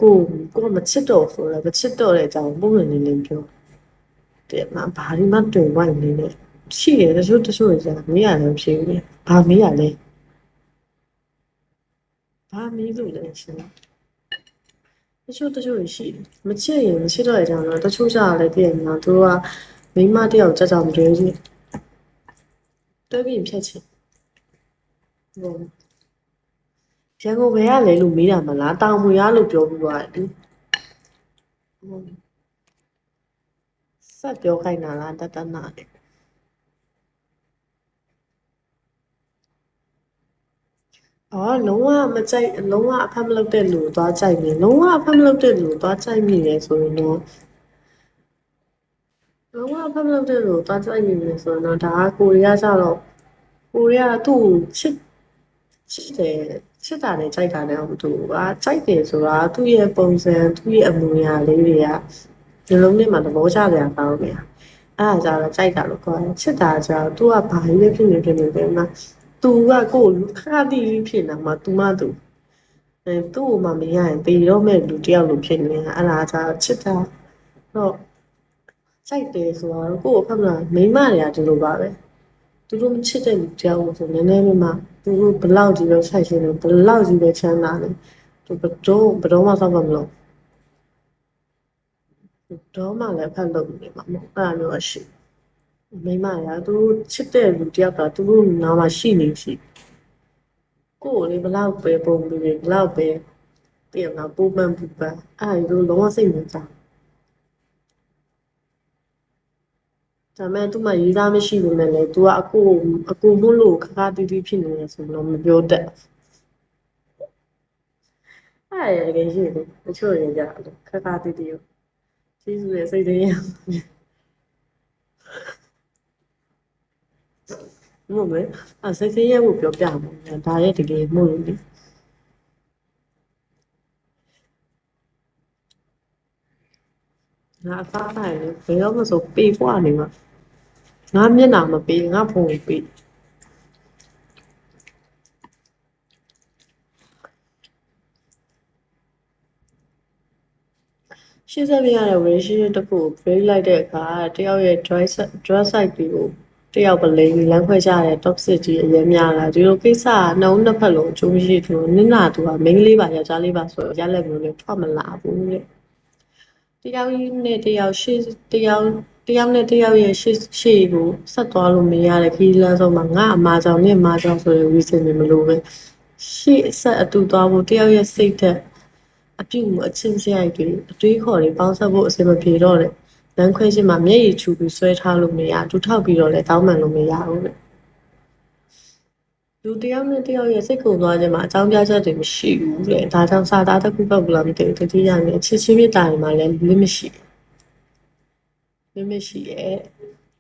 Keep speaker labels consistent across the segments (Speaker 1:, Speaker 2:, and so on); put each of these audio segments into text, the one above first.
Speaker 1: ကိုကမချစ်တော့ဆိုတော့မချစ်တော့တဲ့အကြောင်းပုံမှန်နေနေပြောတဲ့မှာဘာဒီမှတွေ့ဝိုင်းနေနေရှိတယ်တချို့ကြာမေးရတယ်ဖြစ်နေဘာမေးရလဲဘာမေးလို့လဲရှင်တချို့ရှိတယ်မချစ်ရင်မချစ်တော့တဲ့အကြောင်းတော့တချို့ကြာလည်းပြည့်နေတော့သူကမိမတယောက်ကြောက်မတွေ့ဘူးတွဲပြီးဖြတ်ချင်ဟိုရန်ကုန်ဘယ်ကလဲလို့မေးတာမလားတောင်မွေရလို့ပြောပြီးသွားတယ်ဆက်ပြောခိုင်းတာလားတတနာလေလုံးဝမကြိုက်လုံးဝအဖက်မလုပ်တဲ့လူကိုသွားကြိုက်နေလုံးဝအဖက်မလုပ်တဲ့လူကိုသွားကြိုက်မိတယ်ဆိုရင်တော့လုံးဝအဖက်မလုပ်တဲ့လူကိုသွားကြိုက်မိတယ်ဆိုရင်တော့ဒါကကိုရီးယားကြတော့ကိုရီးယားသူ့ကိုချစ်တယ်ချစ်တာနဲ့ကြိုက်တာနဲ့သူကကြိုက်တယ်ဆိုတာသူ့ရဲ့ပုံစံသူ့ရဲ့အမူအရာလေးတွေကဒီလုံးနဲ့မှသဘောကျကြတာပဲအဲ့ဒါကြတော့ကြိုက်တာလို့ခေါ်တယ်ချစ်တာကြတော့သူကဘာကြီးလဲဖြစ်နေပဲမှာသူကကိုယ်ခါတီးဖြစ်နေမှာသူမှသူသူ့ကိုမှမရရင်တေတော့မဲ့လူတယောက်လိုဖြစ်နေတာအဲ့ဒါကြတော့ချစ်တာတော့ကြိုက်တယ်ဆိုတော့ကိုယ့်ကိုဖတ်မလားမိမတွေကဒီလိုပါပဲသူတို့မချစ်တဲ့လူတယောက်ကိုဆိုနည်းနည်းလေးမှသူတို့ဘလောက်ကြီးပဲဆိုင်ရှင်တယ်ဘလောက်ကြီးပဲချမ်းသာတယ်သူဘတော်မှစောက်မလို့တော့မှလည်းဖတ်လို့နေမှာမဟုတ်အဲ့လိုမျိုးရှိမိမတွေကသူတို့ချစ်တဲ့လူတယောက်ကသူတို့နားမှာရှိနေရှိကိုယ်လေးဘလောက်ပဲပုံပြီးဘလောက်ပဲပြင်လာပူပန်အဲ့ဒီလိုလုံးဝစိတ်မကြဒါပေမဲ့သူမှရေးသားမရှိဘူးနဲ့လေ तू ကအကိုမို့လို့ခါတီးတီးဖြစ်နေတယ်ဆိုတော့မပြောတတ်အဲ့ရကရှိတယ်တချို့ရကြတယ်ခါတီးတီးကိုကျေးဇူးရဲ့စိတ်သေးရမဟုတ်ပဲစိတ်သေးရဖို့ပြောပြမှာဒါရဲ့တကယ်မို့လို့လေငါအသားတိုင်းလေဘယ်တော့မှဆိုပေးဖွာနေမှာငါမျက်နှာမပေးငါဖုန်းပေးရှင်းစပြရတဲ့ relationship တစ်ခုကို break လိုက်တဲ့အခါတယောက်ရဲ့ drug side တွေကိုတယောက်ပလိန်လမ်းခွဲကြတဲ့ toxic ကြီးအရင်များလာဒီလိုကိစ္စကနှုံးနှစ်ဖက်လုံးအကျိုးမရှိဘူးနင့်နာသူကမိန်းကလေးပါယောက်ျားလေးပါဆိုတော့ရလက်မျိုးနဲ့ထွက်မလာဘူးတဲ့တယောက်နဲ့တယောက်ရှေ့တယောက်နဲ့တယောက်ရဲ့ရှေ့ကိုဆက်သွားလို့မရတဲ့ခီးလန်းဆုံးမှာငါအမာကြောင့်နဲ့အမာကြောင့်ဆိုတဲ့ reason တွေမလို့ပဲရှေ့ဆက်အတူသွားဖို့တယောက်ရဲ့စိတ်သက်အပြုတ်အချင်းစရိုက်တွေအတွေးခေါ်တွေပေါင်းစပ်ဖို့အဆင်မပြေတော့တဲ့လမ်းခွဲခြင်းမှာမျက်ရည်ချူပြီးဆွဲထားလို့မရဒူထောက်ပြီးတော့လည်းတောင်းပန်လို့မရဘူးတဲ့လူတယောက်နဲ့တယောက်ရဲ့စိတ်ကုန်သွားခြင်းမှာအကြောင်းပြချက်တွေမရှိဘူးတဲ့ဒါကြောင့်စာသားတစ်ခုပောက်လာမသိဘူးတတိယနဲ့ချစ်ချင်းမြတ်တာတွေမှာလည်းလင်းမရှိရဲ့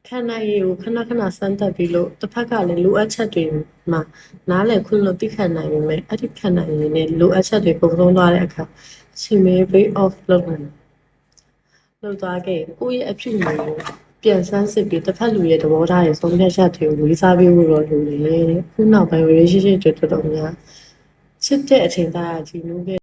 Speaker 1: ခန္ဓာရည်ကိုခဏစမ်းသပ်ပြီးလို့တစ်ဖက်ကလည်းလိုအပ်ချက်တွေမှာနားလည်ခွင့်လို့သိခံနိုင်ပေမဲ့အဲ့ဒီခန္ဓာရည်နဲ့လိုအပ်ချက်တွေပုံဆုံးသွားတဲ့အခါအချိန်မေး break off လုပ်သွားခဲ့ကိုယ့်ရဲ့အဖြစ်မျိုးပြန်ဆန်းစစ်ပြီးတစ်ဖက်လူရဲ့သဘောထားရဲ့ဆုံးဖြတ်ချက်တွေကိုလေးစားပေးဖို့တော့လိုတယ်ခုနောက်ပိုင်း relationship တွေတော်တော်များချစ်တဲ့အချိန်သားကြီးနိုးခဲ့